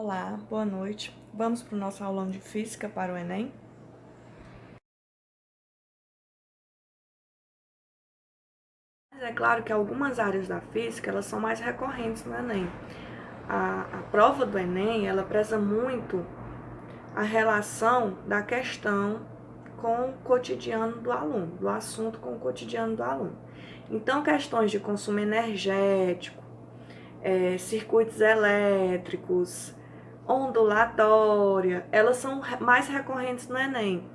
Olá, boa noite. Vamos para o nosso aulão de Física para o Enem? Mas é claro que algumas áreas da Física, elas são mais recorrentes no Enem. A prova do Enem, ela preza muito a relação da questão com o cotidiano do aluno, do assunto com o cotidiano do aluno. Então, questões de consumo energético, circuitos elétricos, ondulatória, elas são mais recorrentes no Enem.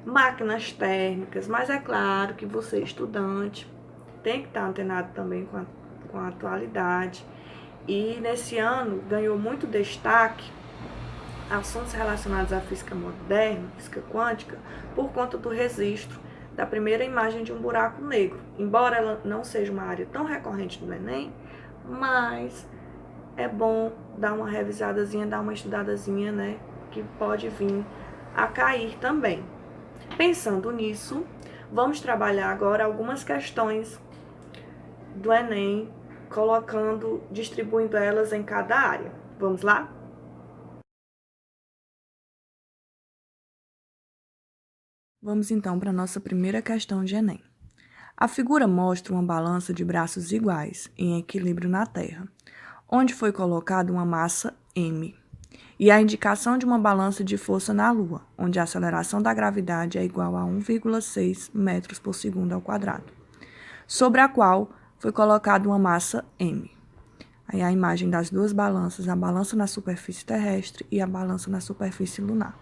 Máquinas térmicas, mas é claro que você, estudante, tem que estar antenado também com a atualidade. E nesse ano ganhou muito destaque assuntos relacionados à física moderna, física quântica, por conta do registro da primeira imagem de um buraco negro. Embora ela não seja uma área tão recorrente no Enem, mas é bom dar uma revisadazinha, dar uma estudadazinha, né? Que pode vir a cair também. Pensando nisso, vamos trabalhar agora algumas questões do Enem, distribuindo elas em cada área. Vamos lá? Vamos então para a nossa primeira questão de Enem. A figura mostra uma balança de braços iguais, em equilíbrio na Terra, onde foi colocada uma massa M, e a indicação de uma balança de força na Lua, onde a aceleração da gravidade é igual a 1,6 metros por segundo ao quadrado, sobre a qual foi colocada uma massa M. Aí a imagem das duas balanças, a balança na superfície terrestre e a balança na superfície lunar.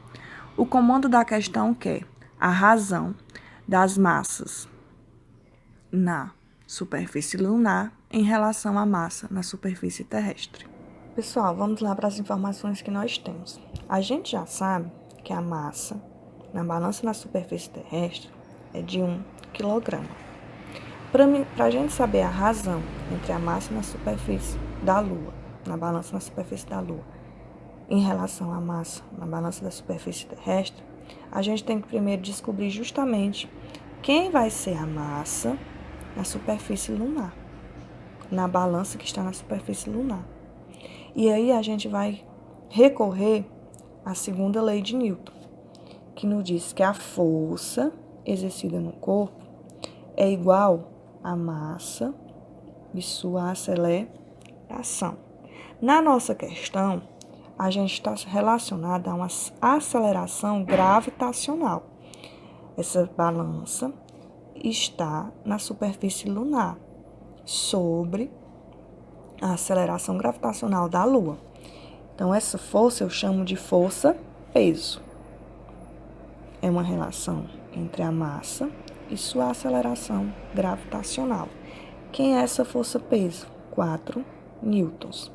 O comando da questão quer a razão das massas na superfície lunar em relação à massa na superfície terrestre. Pessoal, vamos lá para as informações que nós temos. A gente já sabe que a massa na balança na superfície terrestre é de 1 quilograma. Para a gente saber a razão entre a massa na superfície da Lua, na balança na superfície da Lua, em relação à massa na balança da superfície terrestre, a gente tem que primeiro descobrir justamente quem vai ser a massa na superfície lunar, na balança que está na superfície lunar. E aí a gente vai recorrer à segunda lei de Newton, que nos diz que a força exercida no corpo é igual à massa de sua aceleração. Na nossa questão, a gente está relacionada a uma aceleração gravitacional. Essa balança está na superfície lunar, sobre a aceleração gravitacional da Lua. Então, essa força eu chamo de força-peso. É uma relação entre a massa e sua aceleração gravitacional. Quem é essa força-peso? 4 newtons.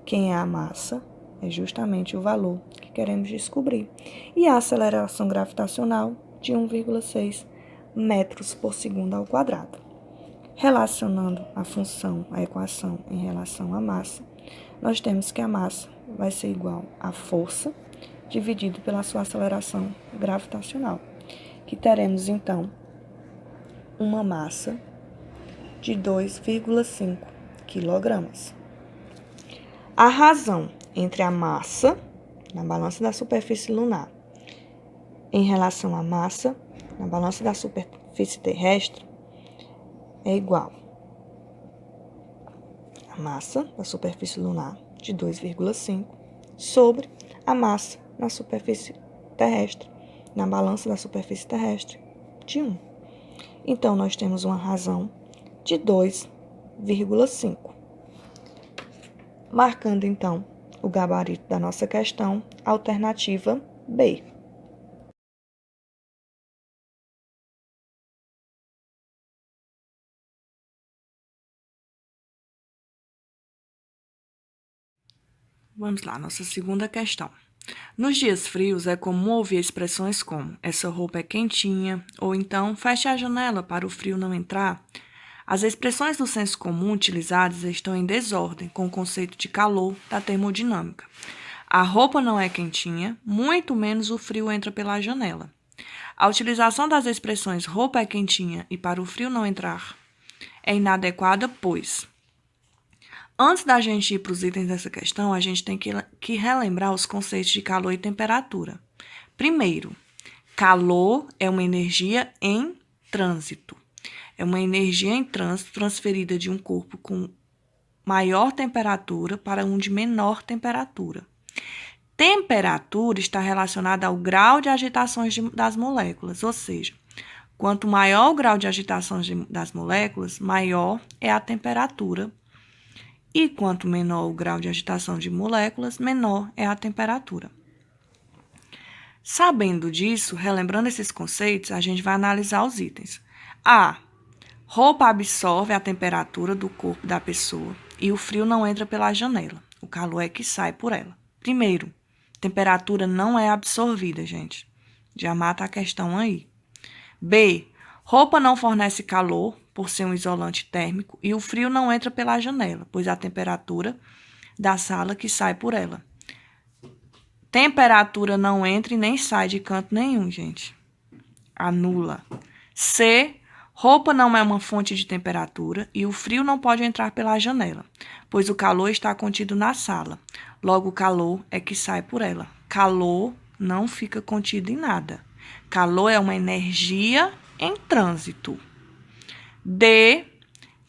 Quem é a massa? É justamente o valor que queremos descobrir. E a aceleração gravitacional de 1,6 metros por segundo ao quadrado. Relacionando a equação em relação à massa, nós temos que a massa vai ser igual à força dividido pela sua aceleração gravitacional, que teremos, então, uma massa de 2,5 quilogramas. A razão entre a massa, na balança da superfície lunar, em relação à massa, na balança da superfície terrestre, é igual a massa da superfície lunar de 2,5 sobre a massa na superfície terrestre, na balança da superfície terrestre, de 1. Então, nós temos uma razão de 2,5. Marcando, então, o gabarito da nossa questão, alternativa B. Vamos lá, nossa segunda questão. Nos dias frios, é comum ouvir expressões como essa roupa é quentinha, ou então feche a janela para o frio não entrar. As expressões do senso comum utilizadas estão em desordem com o conceito de calor da termodinâmica. A roupa não é quentinha, muito menos o frio entra pela janela. A utilização das expressões roupa é quentinha e para o frio não entrar é inadequada, pois Antes da gente ir para os itens dessa questão, a gente tem que relembrar os conceitos de calor e temperatura. Primeiro, calor é uma energia em trânsito. É uma energia em trânsito transferida de um corpo com maior temperatura para um de menor temperatura. Temperatura está relacionada ao grau de agitações das moléculas, ou seja, quanto maior o grau de agitação das moléculas, maior é a temperatura. E quanto menor o grau de agitação de moléculas, menor é a temperatura. Sabendo disso, relembrando esses conceitos, a gente vai analisar os itens. A. Roupa absorve a temperatura do corpo da pessoa e o frio não entra pela janela. O calor é que sai por ela. Primeiro, temperatura não é absorvida, gente. Já mata a questão aí. B. Roupa não fornece calor por ser um isolante térmico e o frio não entra pela janela, pois a temperatura da sala que sai por ela. Temperatura não entra e nem sai de canto nenhum, gente. Anula. C. Roupa não é uma fonte de temperatura e o frio não pode entrar pela janela, pois o calor está contido na sala. Logo, o calor é que sai por ela. Calor não fica contido em nada. Calor é uma energia em trânsito. D.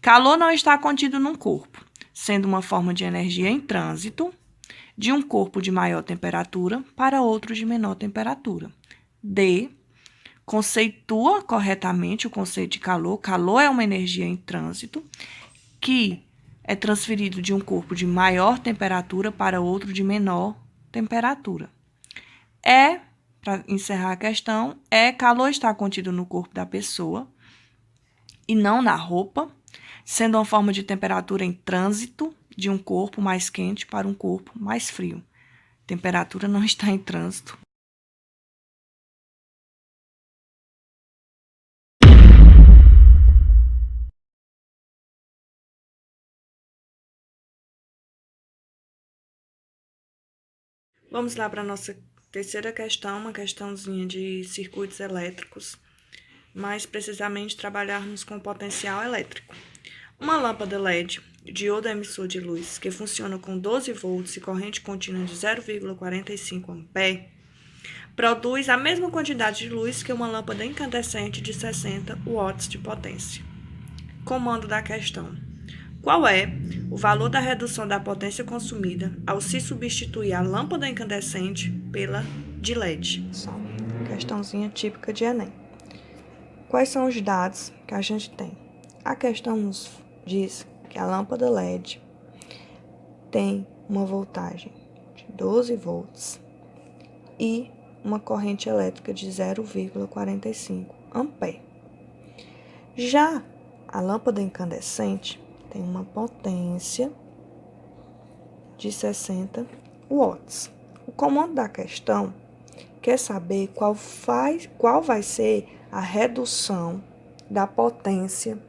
Calor não está contido num corpo, sendo uma forma de energia em trânsito de um corpo de maior temperatura para outro de menor temperatura. D. Conceitua corretamente o conceito de calor. Calor é uma energia em trânsito que é transferido de um corpo de maior temperatura para outro de menor temperatura. Para encerrar a questão, calor está contido no corpo da pessoa e não na roupa, sendo uma forma de temperatura em trânsito de um corpo mais quente para um corpo mais frio. Temperatura não está em trânsito. Vamos lá para a nossa terceira questão, uma questãozinha de circuitos elétricos, mais precisamente trabalharmos com potencial elétrico. Uma lâmpada LED diodo emissor de luz que funciona com 12 volts e corrente contínua de 0,45 ampere produz a mesma quantidade de luz que uma lâmpada incandescente de 60 watts de potência. Comando da questão. Qual é o valor da redução da potência consumida ao se substituir a lâmpada incandescente pela de LED? Questãozinha típica de Enem. Quais são os dados que a gente tem? A questão nos diz que a lâmpada LED tem uma voltagem de 12 volts e uma corrente elétrica de 0,45 ampere. Já a lâmpada incandescente tem uma potência de 60 watts. O comando da questão quer saber qual vai ser a redução da potência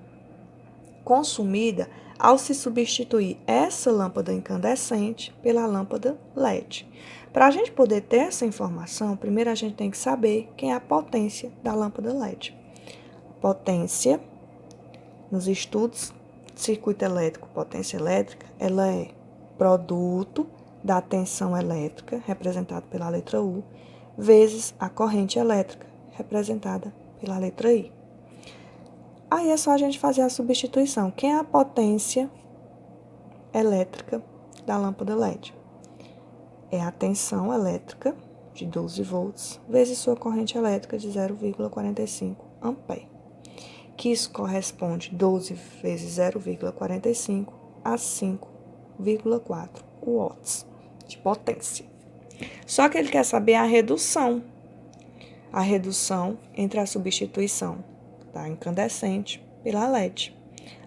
consumida ao se substituir essa lâmpada incandescente pela lâmpada LED. Para a gente poder ter essa informação, primeiro a gente tem que saber quem é a potência da lâmpada LED. Potência, nos estudos de circuito elétrico, potência elétrica, ela é produto da tensão elétrica, representado pela letra U, vezes a corrente elétrica, representada pela letra I. Aí é só a gente fazer a substituição. Quem é a potência elétrica da lâmpada LED? É a tensão elétrica de 12 volts vezes sua corrente elétrica de 0,45 ampere, que isso corresponde 12 vezes 0,45 a 5,4 watts de potência. Só que ele quer saber a redução entre a substituição da incandescente pela LED.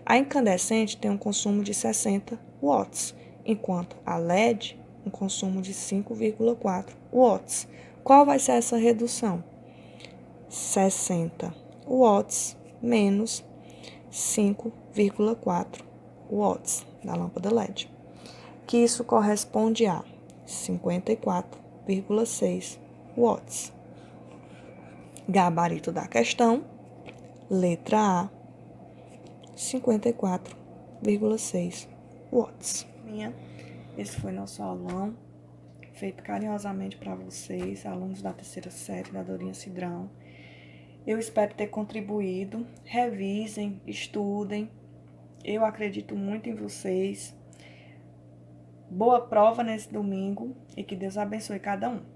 A incandescente tem um consumo de 60 watts, enquanto a LED um consumo de 5,4 watts. Qual vai ser essa redução? 60 watts menos 5,4 watts da lâmpada LED, que isso corresponde a 54,6 watts. Gabarito da questão, letra A, 54,6 watts. Esse foi nosso aulão, feito carinhosamente para vocês, alunos da terceira série da Dorinha Cidrão. Eu espero ter contribuído. Revisem, estudem. Eu acredito muito em vocês. Boa prova nesse domingo e que Deus abençoe cada um.